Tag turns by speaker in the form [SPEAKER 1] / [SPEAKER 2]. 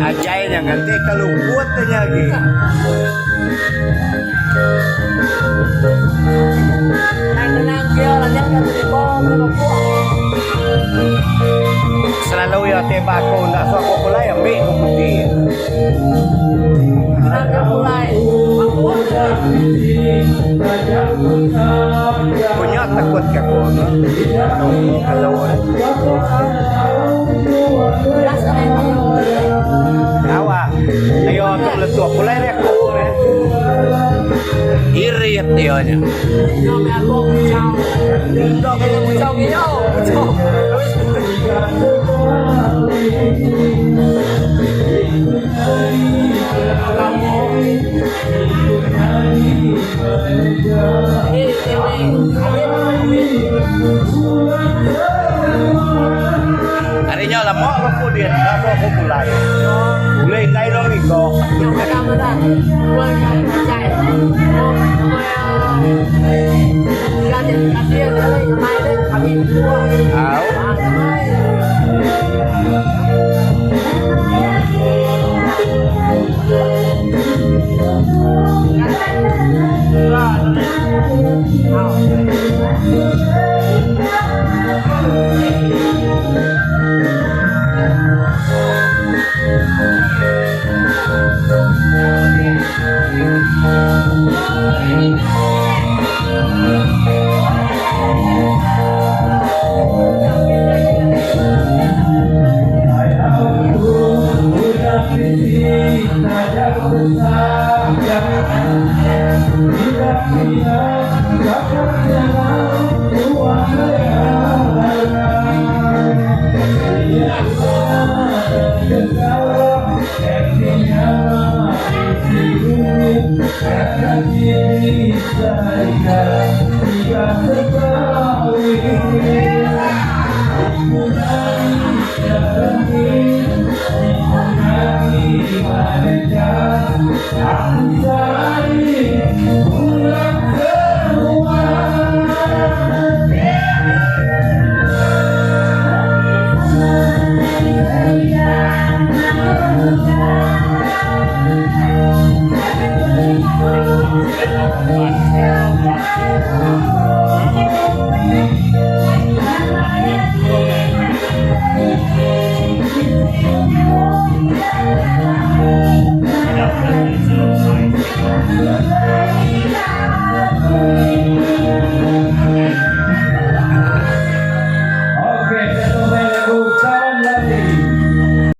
[SPEAKER 1] Ajay niya ganti kalungkot na niya lagi. Selalu ya tebako nak so ako kulay ambil ko putih. Punya takut ka ko no. Kalau awa ayo tu letup kulay rek ko. Irit dia nya. Harinya lama kemudian apa aku mulai tay dong iko. Kita